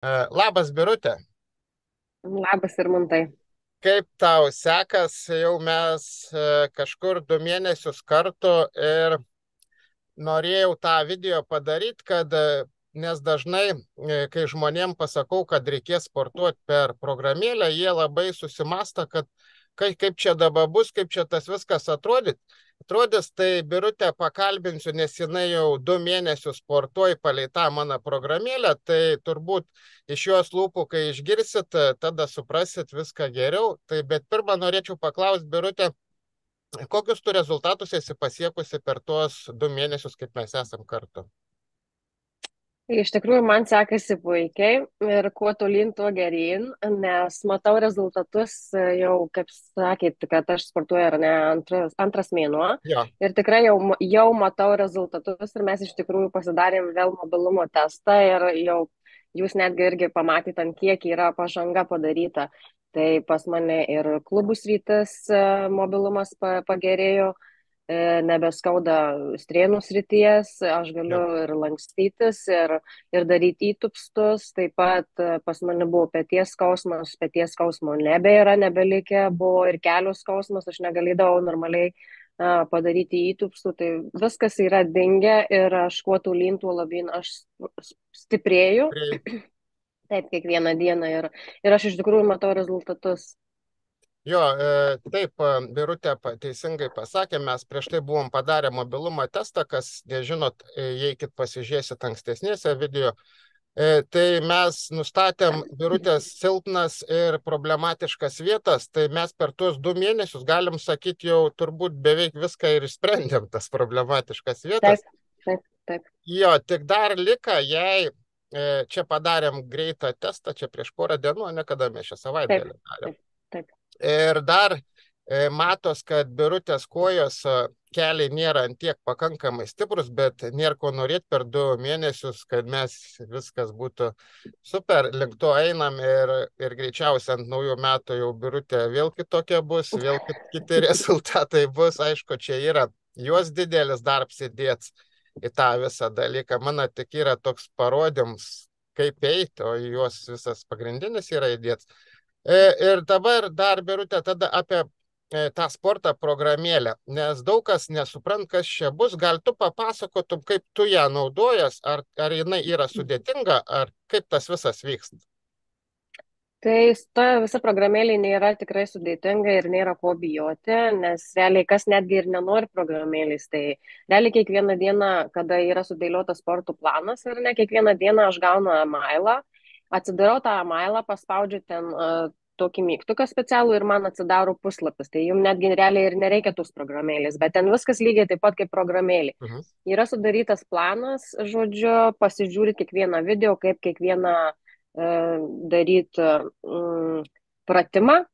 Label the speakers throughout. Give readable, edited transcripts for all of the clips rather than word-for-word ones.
Speaker 1: Labas, Birutė.
Speaker 2: Labas ir mantai.
Speaker 1: Kaip tau sekas? Jau mes kažkur 2 mėnesius kartu ir norėjau tą video padaryti, nes dažnai, kai žmonėm pasakau, kad reikės sportuoti per programėlę, jie labai susimasta, kad kaip čia dabar bus, kaip čia tas viskas atrodys. Tai Birutę pakalbinsiu, nes jinai jau 2 mėnesius sportuoja palei tą mano programėlę, tai turbūt iš jos lūpų, kai išgirsit, tada suprasit viską geriau. Bet pirmą norėčiau paklausti, Birutė, kokius tu rezultatus esi pasiekusi per tuos 2 mėnesius, kaip mes esam kartu?
Speaker 2: Iš tikrųjų, man sekasi puikiai ir kuo tolyn, tuo geryn, nes matau rezultatus jau, kaip sakėt, kad aš sportuoju ar ne antras mėnuo.
Speaker 1: Jo,
Speaker 2: Ir tikrai jau matau rezultatus ir mes iš tikrųjų pasidarėm vėl mobilumo testą ir jau jūs netgi irgi pamatėte, ant kiek yra pažanga padaryta. Tai pas mane ir klubų sritis mobilumas pagerėjo. Nebeskauda strėnų srities, aš
Speaker 1: jo,
Speaker 2: galiu ir lankstytis, ir daryti įtupstus. Taip pat pas mane buvo peties skausmo nebėra, nebelikę, buvo ir kelių skausmas, aš negalėdavau normaliai padaryti įtupstų. Tai viskas yra dingę ir aš kuo tolyn, tuo labyn aš stiprėju.
Speaker 1: prie,
Speaker 2: Taip, kiekvieną dieną ir aš iš tikrųjų matau rezultatus.
Speaker 1: jo, taip, Birutė teisingai pasakė, mes prieš tai buvom padarę mobilumo testą, kas nežinot, eikit pasižiūrėsit ankstesnėse video. Tai mes nustatėm Birutės silpnas ir problematiškas vietas, tai mes per tuos 2 mėnesius, galim sakyti, jau turbūt beveik viską ir išsprendėm tas problematiškas
Speaker 2: Taip,
Speaker 1: vietas.
Speaker 2: taip, taip,
Speaker 1: Jo, tik dar lika, jei čia padarėm greitą testą, čia prieš porą dienų, ne kada mes šią
Speaker 2: taip,
Speaker 1: savaitgalį darėm.
Speaker 2: taip, taip.
Speaker 1: Ir dar matos, kad Birutės kojos keliai nėra ant tiek pakankamai stiprus, bet nėra ko norėti per 2 mėnesius, kad mes viskas būtų super, link to einam ir greičiausiai ant naujų metų jau Birutė vėl kitokia bus, vėl kiti rezultatai bus. Aišku, čia yra jos didelis darbs įdėts į tą visą dalyką. Mano tik yra toks parodymas, kaip eiti, o jos visas pagrindinis yra įdėts. Ir dabar dar, Birutė, tada apie tą sportą programėlę, nes daug kas nesuprant, kas čia bus. Gal tu papasakotum, kaip tu ją naudojas, ar jinai yra sudėtinga, ar kaip tas visas vyksta?
Speaker 2: Tai ta visa programėlė nėra tikrai sudėtinga ir nėra ko bijoti, nes realiai kas netgi ir nenori programėlės, tai realiai kiekvieną dieną, kada yra sudėliotas sportų planas ar ne, kiekvieną dieną aš gaunu e-mailą, atsidarau tą e-mailą, paspaudžiu ten tokį mygtuką specialų ir man atsidaro puslapis. Tai jums netgi realiai ir nereikia tos programėlės, bet ten viskas lygiai taip pat kaip programėlė.
Speaker 1: Mhm.
Speaker 2: Yra sudarytas planas, žodžiu, pasižiūri kiekvieną video, kaip kiekvieną daryti pratimą.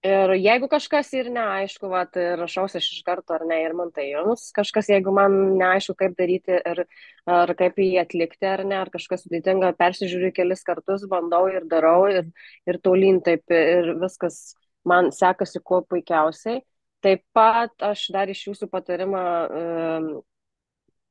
Speaker 2: Ir jeigu kažkas ir neaišku, vat, rašausi aš iš karto ar ne, ir man tai jums kažkas, jeigu man neaišku, kaip daryti ar kaip jį atlikti ar ne, ar kažkas sudėtinga, persižiūriu kelis kartus, bandau ir darau ir tolyn taip ir viskas man sekasi kuo puikiausiai. Taip pat aš dar iš jūsų patarimą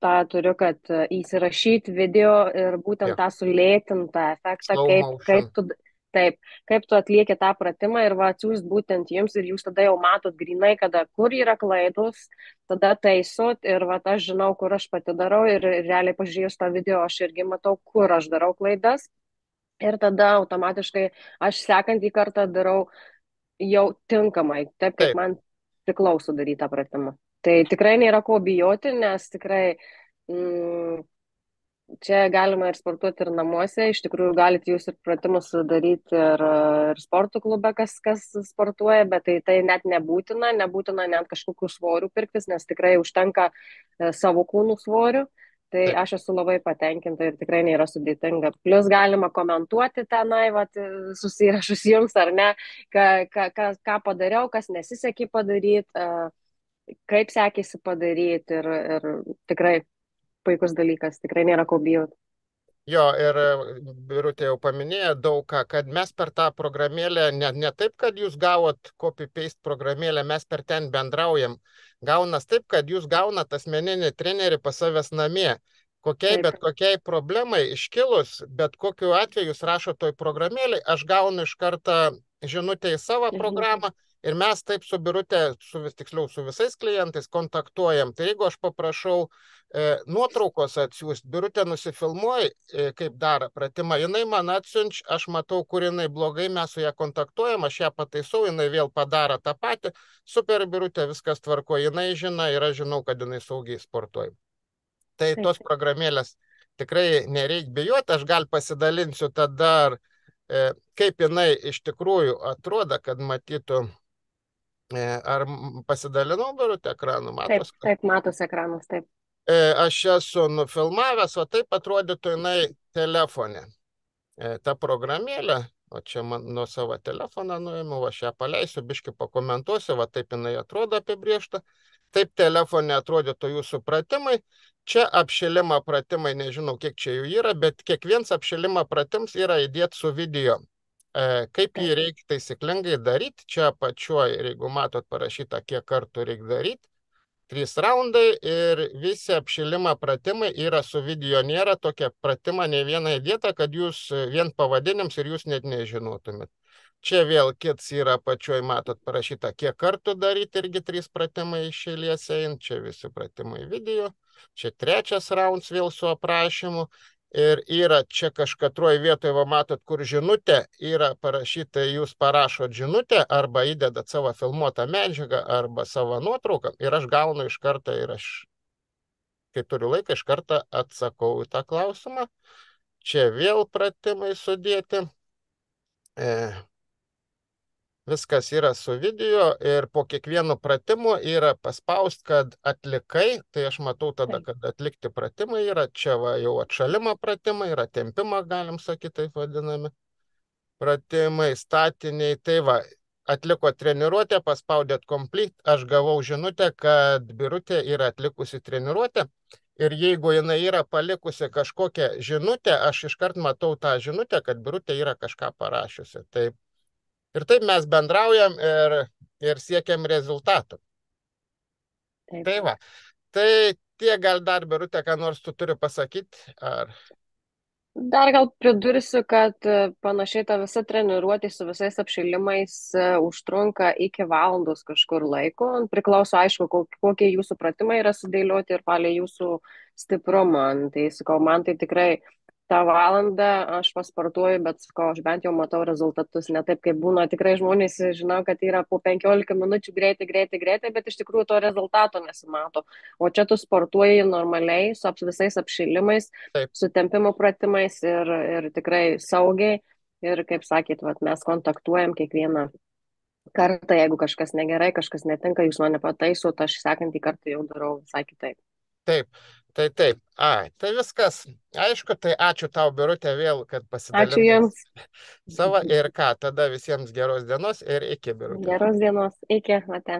Speaker 2: tą turiu, kad įsirašyti video ir būtent
Speaker 1: Jo,
Speaker 2: tą sulėtintą efektą,
Speaker 1: slow motion.
Speaker 2: taip, kaip tu atlieki tą pratimą ir va atsiūs būtent jums ir jūs tada jau matot grinai, kada kur yra klaidos, tada taisot ir va aš žinau, kur aš pati darau ir realiai pažiūrėjus tą video aš irgi matau, kur aš darau klaidas ir tada automatiškai aš sekantį kartą darau jau tinkamai, taip kaip
Speaker 1: Taip,
Speaker 2: man priklauso daryti tą pratimą. Tai tikrai nėra ko bijoti, nes tikrai mm, čia galima ir sportuoti ir namuose. Iš tikrųjų, galite jūs ir pratimus daryti ir sporto klube, kas sportuoja, bet tai net nebūtina net kažkokių svorių pirktis, nes tikrai užtenka savo kūnų svorių. Tai
Speaker 1: taip.
Speaker 2: aš esu labai patenkinta ir tikrai nėra sudėtinga. Plus galima komentuoti tenai, vat, susirašus jums ar ne, ką padariau, kas nesisekė padaryti, kaip sekėsi padaryti ir tikrai puikus dalykas, tikrai nėra ko bijoti.
Speaker 1: Jo, ir Birutė jau paminėjo daug ką, kad mes per tą programėlę, ne taip, kad jūs gavot copy-paste programėlę, mes per ten bendraujam. Gaunas taip, kad jūs gaunat asmeninį trenerį pas savęs namie. kokiai
Speaker 2: taip.
Speaker 1: bet kokiai problemai iškilus, bet kokiu atveju jūs rašo toj programėlį, aš gaunu iš karto žinutę į savo
Speaker 2: Žinutė.
Speaker 1: programą ir mes taip su Birute, tiksliau su visais klientais kontaktuojam. Tai jeigu aš paprašau nuotraukos atsiųsti, Birutė nusifilmuoja, kaip daro pratimą, jinai man atsiunč, aš matau, kur jinai blogai, mes su ją kontaktuojam, aš ją pataisau, jinai vėl padaro tą patį, super Birutė, viskas tvarko, jinai žino ir aš žinau, kad jinai saugiai sportuoja. Tai
Speaker 2: Taip,
Speaker 1: tos programėlės tikrai nereik bijoti, aš gal pasidalinsiu tada, kaip jinai iš tikrųjų atrodo, kad matytų, ar pasidalinau Birutė ekranu,
Speaker 2: taip,
Speaker 1: matos.
Speaker 2: taip, matosi ekranas, taip.
Speaker 1: Aš esu nufilmavęs, o taip atrodytų jinai telefone. Ta programėlė, o čia man nuo savo telefoną nuėmiau, aš ją paleisiu, biški pakomentuosiu, va taip jinai atrodo apibriešta. Taip telefone atrodytų jūsų pratimai. Čia apšilimo pratimai, nežinau, kiek čia jų yra, bet kiekvienas apšilimo pratims yra įdėt su video. Kaip jį
Speaker 2: Taip,
Speaker 1: reikia taisyklingai daryti, čia apačioj, jeigu matot parašyta, kiek kartų reikia daryti, 3 raundai ir visi apšilimo pratimai yra su video, nėra tokia pratima ne viena įdėta, kad jūs vien pavadinims ir jūs net nežinotumėt. Čia vėl kits yra apačioj, matot parašyta, kiek kartų daryti, irgi 3 pratimai iš eilės eina, čia visi pratimai video, čia 3 raundas vėl su aprašymu. Ir yra čia kažkatroj vietoje, va matot, kur žinutė yra parašyta, jūs parašot žinutę arba įdedat savo filmuotą medžiagą arba savo nuotrauką ir aš gaunu iš karto ir aš, kai turiu laiką, iš karto atsakau į tą klausimą. Čia vėl pratimai sudėti. Viskas yra su video ir po kiekvienu pratimu yra paspaust, kad atlikai, tai aš matau tada,
Speaker 2: taip,
Speaker 1: kad atlikti pratimai yra, čia va jau atšalimo pratimai yra, tempimą galim sakyti, taip vadinami pratimai, statiniai, tai va, atliko treniruotę, paspaudėt complete, aš gavau žinutę, kad Birutė yra atlikusi treniruotę ir jeigu jinai yra palikusi kažkokią žinutę, aš iškart matau tą žinutę, kad Birutė yra kažką parašiusi. Taip. Ir taip mes bendraujam ir siekiam rezultatų.
Speaker 2: taip.
Speaker 1: Tai va, tai tie gal dar, Birutė, ką nors tu turi pasakyti? Ar...
Speaker 2: Dar gal pridursiu, kad panašiai ta visa treniruotė su visais apšilimais užtrunka iki valandos kažkur laiko. Priklauso, aišku, kokie jūsų pratimai yra sudėlioti ir palei jūsų stiprumą. Tai sakau, man tai tikrai tą valandą aš pasportuoju, bet sakau, aš bent jau matau rezultatus, ne taip, kaip būna. Tikrai žmonės žinau, kad yra po 15 minučių greitai, bet iš tikrųjų to rezultato nesimato. O čia tu sportuoji normaliai, su visais apšilimais,
Speaker 1: Taip,
Speaker 2: su tempimo pratimais ir tikrai saugiai. Ir kaip sakėt, vat, mes kontaktuojam kiekvieną kartą, jeigu kažkas negerai, kažkas netinka, jūs mane pataisot, aš sekantį kartą jau darau visai kitaip.
Speaker 1: taip, taip. Ai, tai viskas. Aišku, tai ačiū tau, Birutė, vėl, kad
Speaker 2: Ačiū
Speaker 1: pasidalinai
Speaker 2: Jums.
Speaker 1: savo ir ką, tada visiems geros dienos ir iki, Birutė.
Speaker 2: Geros dienos. Iki, ate.